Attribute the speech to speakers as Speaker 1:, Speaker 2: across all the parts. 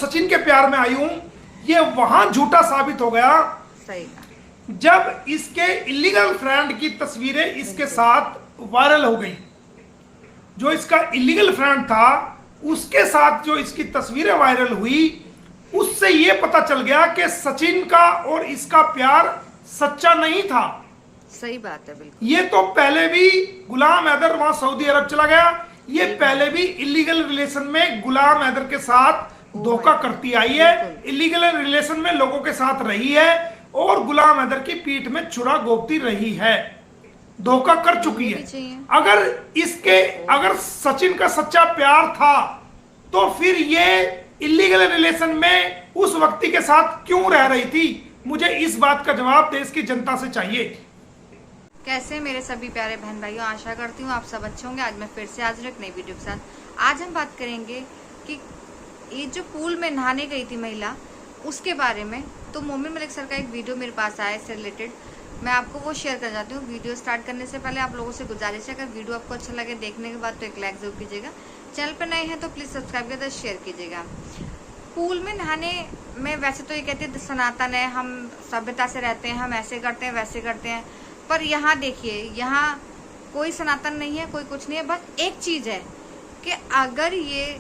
Speaker 1: सचिन के प्यार में आई हूं, ये वहां झूठा साबित हो गया
Speaker 2: सही
Speaker 1: जब इसके इलीगल फ्रेंड की तस्वीरें इसके साथ वायरल हो गई। जो इसका इलीगल फ्रेंड था उसके साथ जो इसकी तस्वीरें वायरल हुई, उससे ये पता चल गया कि सचिन का और इसका प्यार सच्चा नहीं था।
Speaker 2: सही बात है बिल्कुल।
Speaker 1: ये तो पहले भी गुलाम हैदर वहां सऊदी अरब चला गया, ये पहले भी इलीगल रिलेशन में गुलाम हैदर के साथ धोखा करती आई है, इलीगल रिलेशन में लोगों के साथ रही है और गुलाम हैदर की पीठ में छुरा गोपती रही है, धोखा कर चुकी है। अगर सचिन का सच्चा प्यार था तो फिर ये इलीगल रिलेशन में उस व्यक्ति के साथ क्यों रह रही थी? मुझे इस बात का जवाब देश की जनता से चाहिए।
Speaker 2: कैसे मेरे सभी प्यारे बहन भाइयों, आशा करती हूँ आप सब अच्छे होंगे। आज मैं फिर से हाजिर एक नई वीडियो के साथ। आज हम बात करेंगे कि ये जो पूल में नहाने गई थी महिला, उसके बारे में। तो मोमिन मलिक सर का एक वीडियो मेरे पास आया इससे रिलेटेड, मैं आपको वो शेयर कर जाती हूँ। वीडियो स्टार्ट करने से पहले आप लोगों से गुजारिश है, अगर वीडियो आपको अच्छा लगे देखने के बाद तो एक लाइक जरूर कीजिएगा। चैनल पर नए हैं तो प्लीज़ सब्सक्राइब कर शेयर कीजिएगा। पूल में नहाने में वैसे तो ये कहते हैं सनातन है, हम सभ्यता से रहते हैं, हम ऐसे करते हैं वैसे करते हैं, पर यहाँ देखिए, यहाँ कोई सनातन नहीं है, कोई कुछ नहीं है। बस एक चीज़ है कि अगर ये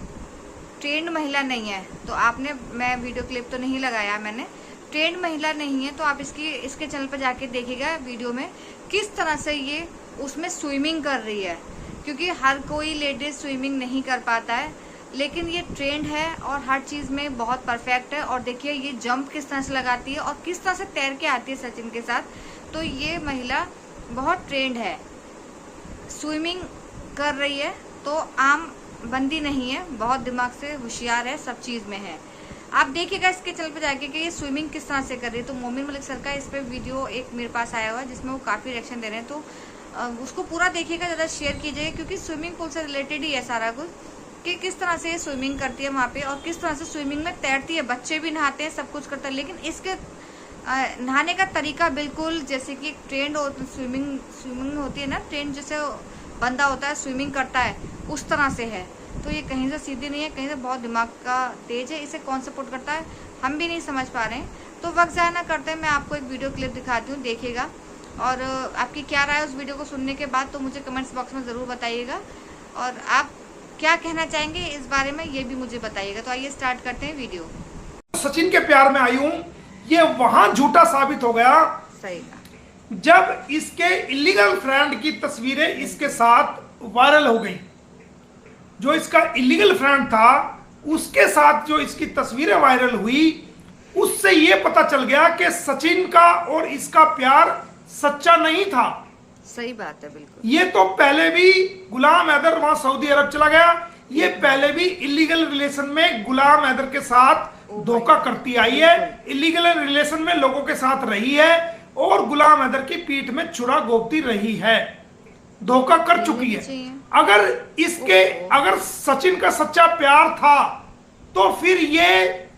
Speaker 2: ट्रेंड महिला नहीं है तो आपने, मैं वीडियो क्लिप तो नहीं लगाया मैंने, ट्रेंड महिला नहीं है तो आप इसके चैनल पर जाके देखिएगा वीडियो में किस तरह से ये उसमें स्विमिंग कर रही है, क्योंकि हर कोई लेडीज स्विमिंग नहीं कर पाता है, लेकिन ये ट्रेंड है और हर चीज़ में बहुत परफेक्ट है। और देखिए ये जंप किस तरह से लगाती है और किस तरह से तैर के आती है सचिन के साथ। तो ये महिला बहुत ट्रेंड है, स्विमिंग कर रही है, तो आम बंदी नहीं है, बहुत दिमाग से होशियार है, सब चीज़ में है। आप देखिएगा इसके चैनल पे जाके कि ये स्विमिंग किस तरह से कर रही है। तो मोमिन मलिक सर का इस पे वीडियो एक मेरे पास आया हुआ है जिसमें वो काफ़ी रिएक्शन दे रहे हैं, तो उसको पूरा देखिएगा, ज़्यादा शेयर कीजिएगा, क्योंकि स्विमिंग पूल से रिलेटेड ही है सारा कुछ कि किस तरह से ये स्विमिंग करती है वहाँ पे और किस तरह से स्विमिंग में तैरती है। बच्चे भी नहाते हैं, सब कुछ करते हैं, लेकिन इसके नहाने का तरीका बिल्कुल जैसे कि ट्रेंड स्विमिंग होती है ना, ट्रेंड जैसे बंदा होता है स्विमिंग करता है उस तरह से है। तो ये कहीं से सीधी नहीं है, कहीं से बहुत दिमाग का तेज है। इसे कौन सपोर्ट करता है हम भी नहीं समझ पा रहे हैं। तो वक्त ज़ाया ना करते हैं, मैं आपको एक वीडियो क्लिप दिखाती हूँ, देखिएगा। और आपकी क्या राय है उस वीडियो को सुनने के बाद तो मुझे कमेंट्स बॉक्स में ज़रूर बताइएगा, और आप क्या कहना चाहेंगे इस बारे में ये भी मुझे बताइएगा। तो आइए स्टार्ट करते हैं वीडियो।
Speaker 1: सचिन के प्यार में आई हूं, ये वहां झूठा साबित हो गया
Speaker 2: सही
Speaker 1: जब इसके इलीगल फ्रेंड की तस्वीरें इसके साथ वायरल हो गई। जो इसका इलीगल फ्रेंड था उसके साथ जो इसकी तस्वीरें वायरल हुई, उससे यह पता चल गया कि सचिन का और इसका प्यार सच्चा नहीं था।
Speaker 2: सही बात है बिल्कुल।
Speaker 1: ये तो पहले भी गुलाम हैदर वहां सऊदी अरब चला गया, ये पहले भी इलीगल रिलेशन में गुलाम हैदर के साथ धोखा करती आई है, इलीगल रिलेशन में लोगों के साथ रही है और गुलाम हैदर की पीठ में छुरा गोपती रही है, धोखा कर चुकी है। अगर सचिन का सच्चा प्यार था तो फिर ये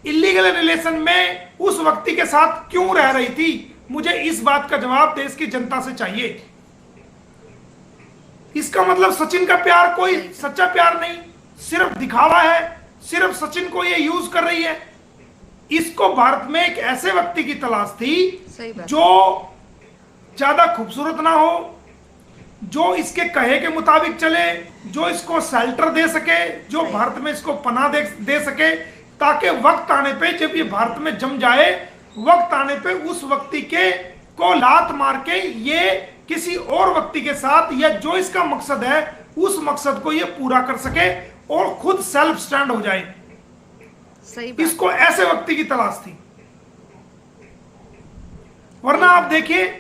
Speaker 1: इलीगल रिलेशन में उस व्यक्ति के साथ क्यों रह रही थी? मुझे इस बात का जवाब देश की जनता से चाहिए। इसका मतलब सचिन का प्यार कोई सच्चा प्यार नहीं, सिर्फ दिखावा है, सिर्फ सचिन को ये यूज कर रही है। इसको भारत में एक ऐसे व्यक्ति की तलाश थी जो ज्यादा खूबसूरत ना हो, जो इसके कहे के मुताबिक चले, जो इसको शेल्टर दे सके, जो भारत में इसको पनाह दे सके, ताकि वक्त आने पे जब ये भारत में जम जाए, वक्त आने पे उस व्यक्ति के को लात मार के ये किसी और व्यक्ति के साथ, या जो इसका मकसद है उस मकसद को ये पूरा कर सके और खुद सेल्फ स्टैंड हो जाए।
Speaker 2: सही बात।
Speaker 1: इसको ऐसे व्यक्ति की तलाश थी। वरना आप देखिए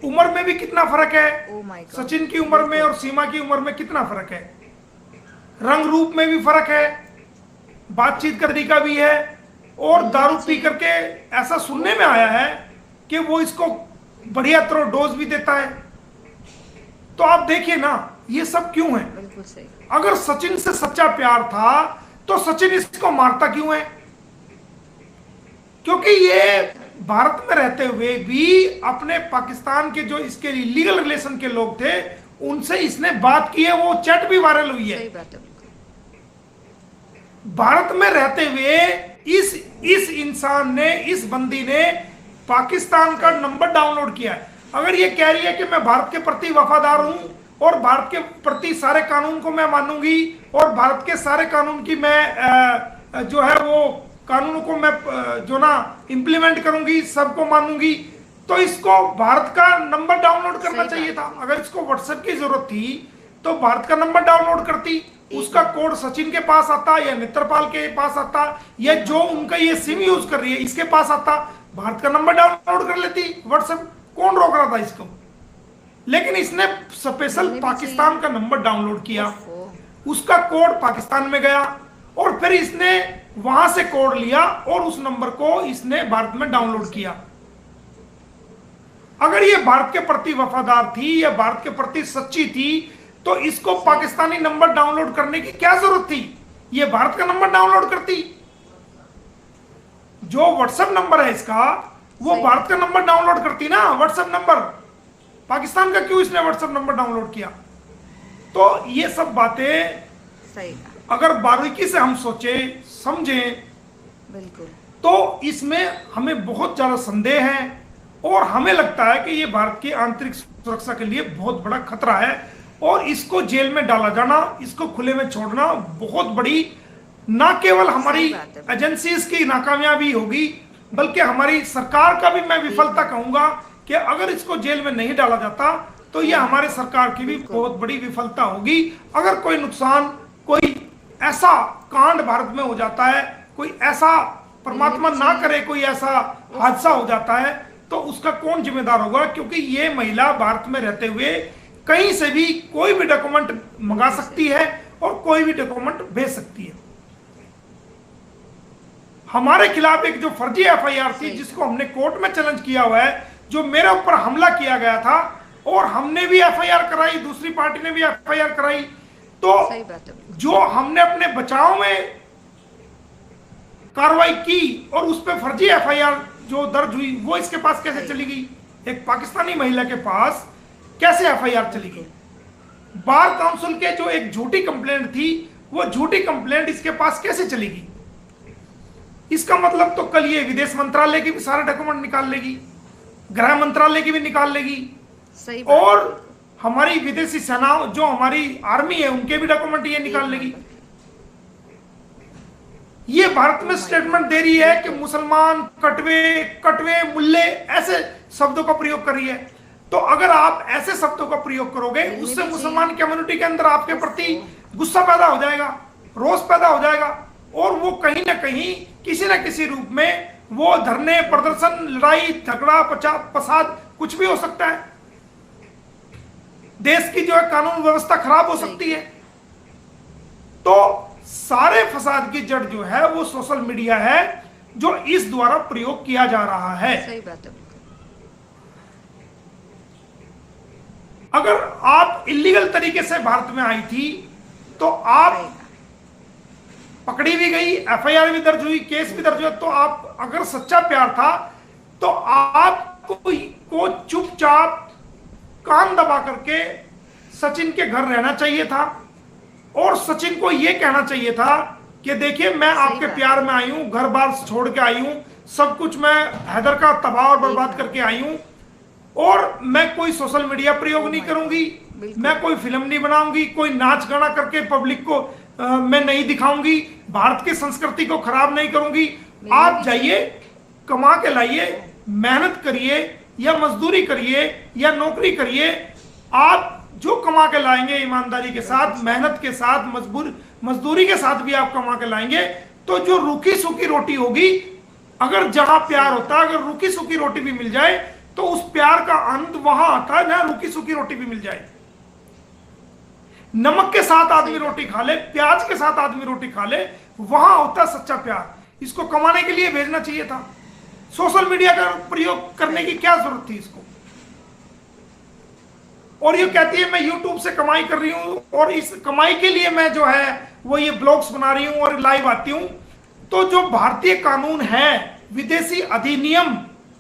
Speaker 1: उम्र में भी कितना फर्क है, सचिन की उम्र में और सीमा की उम्र में कितना फर्क है, रंग रूप में भी फर्क है, बातचीत का तरीका भी है, और दारू पी करके ऐसा सुनने में आया है कि वो इसको बढ़िया तरह डोज भी देता है। तो आप देखिए ना ये सब क्यों है?
Speaker 2: बिल्कुल सही।
Speaker 1: अगर सचिन से सच्चा प्यार था तो सचिन इसको मारता क्यों है? क्योंकि ये भारत में रहते हुए भी अपने पाकिस्तान के जो इसके इलीगल रिलेशन के लोग थे उनसे इसने बात की है, वो चैट भी वायरल हुई है।
Speaker 2: सही बात है।
Speaker 1: भारत में रहते हुए इस इंसान ने, इस बंदी ने पाकिस्तान का नंबर डाउनलोड किया है। अगर ये कह रही है कि मैं भारत के प्रति वफादार हूं और भारत के प्रति सारे कानून को मैं मानूंगी और भारत के सारे कानून की मैं जो है वो कानूनों को मैं जो ना इम्प्लीमेंट करूंगी, सबको मानूंगी, तो इसको भारत का नंबर डाउनलोड करना चाहिए था। अगर इसको व्हाट्सएप की जरूरत थी तो भारत का नंबर डाउनलोड करती, उसका कोड सचिन के पास आता या नेत्रपाल के पास आता या जो उनका ये सिम यूज कर रही है इसके पास आता, भारत का नंबर डाउनलोड कर लेती व्हाट्सएप। कौन रोक रहा था इसको? लेकिन इसने स्पेशल पाकिस्तान का नंबर डाउनलोड किया, उसका कोड पाकिस्तान में गया और फिर इसने वहां से कोड लिया और उस नंबर को इसने भारत में डाउनलोड किया। अगर ये भारत के प्रति वफादार थी या भारत के प्रति सच्ची थी तो इसको पाकिस्तानी नंबर डाउनलोड करने की क्या जरूरत थी? ये भारत का नंबर डाउनलोड करती। जो व्हाट्सएप नंबर है इसका वो भारत का नंबर डाउनलोड करती ना, व्हाट्सएप नंबर। पाकिस्तान का क्यों इसने व्हाट्सएप नंबर डाउनलोड किया? तो ये सब बातें
Speaker 2: सही
Speaker 1: अगर बारीकी से हम सोचे समझें
Speaker 2: बिल्कुल
Speaker 1: तो इसमें हमें बहुत ज्यादा संदेह है और हमें लगता है कि ये भारत की आंतरिक सुरक्षा के लिए बहुत बड़ा खतरा है और इसको जेल में डाला जाना, इसको खुले में छोड़ना बहुत बड़ी ना केवल हमारी एजेंसीज की नाकामयाबी होगी बल्कि हमारी सरकार का भी मैं विफलता कहूंगा कि अगर इसको जेल में नहीं डाला जाता तो यह हमारे सरकार की भी बहुत बड़ी विफलता होगी। अगर कोई नुकसान, कोई ऐसा कांड भारत में हो जाता है, कोई ऐसा परमात्मा ना करे कोई ऐसा हादसा हो जाता है तो उसका कौन जिम्मेदार होगा? क्योंकि ये महिला भारत में रहते हुए कहीं से भी कोई भी डॉक्यूमेंट मंगा सकती है और कोई भी डॉक्यूमेंट भेज सकती है। हमारे खिलाफ एक जो फर्जी एफआईआर थी जिसको हमने कोर्ट में चैलेंज किया हुआ है, जो मेरे ऊपर हमला किया गया था और हमने भी एफआईआर कराई, दूसरी पार्टी ने भी एफआईआर कराई, तो जो हमने अपने बचाव में कार्रवाई की और उस पर फर्जी एफआईआर जो दर्ज हुई वो इसके पास कैसे चली गई? एक पाकिस्तानी महिला के पास कैसे एफआईआर चली गई? बार काउंसिल के जो एक झूठी कंप्लेंट थी वो झूठी कंप्लेंट इसके पास कैसे चली गई? इसका मतलब तो कल ये विदेश मंत्रालय के भी सारे डॉक्यूमेंट निकाल लेगी, गृह मंत्रालय की भी निकाल लेगी,
Speaker 2: सही
Speaker 1: और हमारी विदेशी सेना जो हमारी आर्मी है उनके भी डॉक्यूमेंट ये निकाल लेगी। ये भारत में स्टेटमेंट दे रही है कि मुसलमान, कटवे, मुल्ले ऐसे शब्दों का प्रयोग कर रही है। तो अगर आप ऐसे शब्दों का प्रयोग करोगे उससे मुसलमान कम्युनिटी के अंदर आपके प्रति गुस्सा पैदा हो जाएगा, रोष पैदा हो जाएगा और वो कहीं ना कहीं किसी न किसी रूप में वो धरने, प्रदर्शन, लड़ाई, झगड़ा, फसाद कुछ भी हो सकता है। देश की जो है कानून व्यवस्था खराब हो सकती है। तो सारे फसाद की जड़ जो है वो सोशल मीडिया है जो इस द्वारा प्रयोग किया जा रहा है।
Speaker 2: सही बात है।
Speaker 1: अगर आप इलीगल तरीके से भारत में आई थी तो आप पकड़ी भी गई, एफआईआर भी दर्ज हुई, केस भी दर्ज हुआ, तो आप अगर सच्चा प्यार था तो आपको चुपचाप कान दबा करके सचिन के घर रहना चाहिए था और सचिन को यह कहना चाहिए था कि देखिए मैं आपके प्यार में आई हूं, घर बार छोड़ के आई हूं, सब कुछ मैं हैदर का तबाह और बर्बाद करके आई हूं और मैं कोई सोशल मीडिया प्रयोग नहीं करूंगी, मैं कोई फिल्म नहीं बनाऊंगी, कोई नाच गाना करके पब्लिक को मैं नहीं दिखाऊंगी, भारत की संस्कृति को खराब नहीं करूंगी। आप जाइए, कमा के लाइए, मेहनत करिए या मजदूरी करिए या नौकरी करिए, आप जो कमा के लाएंगे ईमानदारी के साथ, मेहनत के साथ, मजदूरी के साथ भी आप कमा के लाएंगे तो जो रूखी सूखी रोटी होगी, अगर जहां प्यार होता है, अगर रूखी सूखी रोटी भी मिल जाए तो उस प्यार का अंत वहां आता है ना, रूखी सूखी रोटी भी मिल जाए। नमक के साथ आदमी रोटी खा ले, प्याज के साथ आदमी रोटी खा ले, वहां होता है सच्चा प्यार। इसको कमाने के लिए भेजना चाहिए था। सोशल मीडिया का प्रयोग करने की क्या जरूरत थी इसको? और ये कहती है मैं यूट्यूब से कमाई कर रही हूं और इस कमाई के लिए मैं जो है वो ये ब्लॉग्स बना रही हूं और लाइव आती हूं। तो जो भारतीय कानून है, विदेशी अधिनियम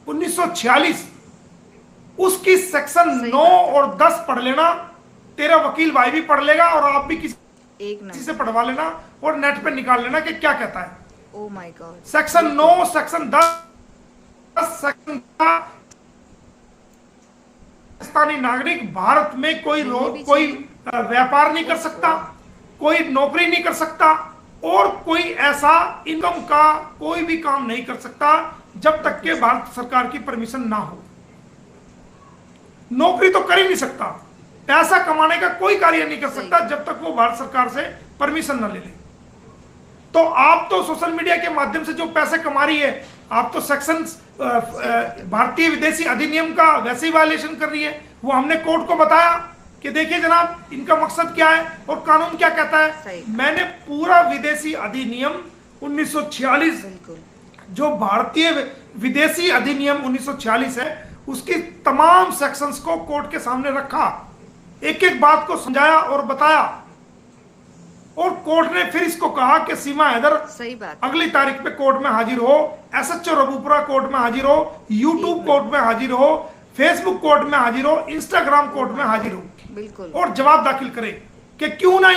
Speaker 1: 1946, उसकी सेक्शन 9 और 10 पढ़ लेना, तेरा वकील भाई भी पढ़ लेगा और आप भी किसी
Speaker 2: एक नंबर
Speaker 1: से पढ़वा लेना और नेट पे निकाल लेना कि क्या कहता है।
Speaker 2: Oh my God.
Speaker 1: Section 9, section 10, section Pakistani नागरिक भारत में कोई व्यापार नहीं कर सकता, कोई नौकरी नहीं कर सकता और कोई ऐसा इनकम का कोई भी काम नहीं कर सकता जब तक के भारत सरकार की परमिशन ना हो। नौकरी तो कर ही नहीं सकता, पैसा कमाने का कोई कार्य नहीं कर सकता जब तक वो भारत सरकार से परमिशन ना ले ले। तो आप तो सोशल मीडिया के माध्यम से जो पैसे कमा रही है, आप तो सेक्शन भारतीय विदेशी अधिनियम का वैसे ही वायलेशन कर रही है। वो हमने कोर्ट को बताया कि देखिए जनाब, इनका मकसद क्या है और कानून क्या कहता है। मैंने पूरा विदेशी अधिनियम 1946, जो भारतीय विदेशी अधिनियम 1946 है, उसकी तमाम सेक्शंस को कोर्ट के सामने रखा, एक एक बात को समझाया और बताया। और कोर्ट ने फिर इसको कहा कि सीमा हैदर
Speaker 2: सही बात,
Speaker 1: अगली तारीख पे कोर्ट में हाजिर हो, एसएचओ रघुपुरा कोर्ट में हाजिर हो, यूट्यूब कोर्ट में हाजिर हो, फेसबुक कोर्ट में हाजिर हो, इंस्टाग्राम कोर्ट में हाजिर हो,
Speaker 2: बिल्कुल,
Speaker 1: और जवाब दाखिल करे कि क्यों ना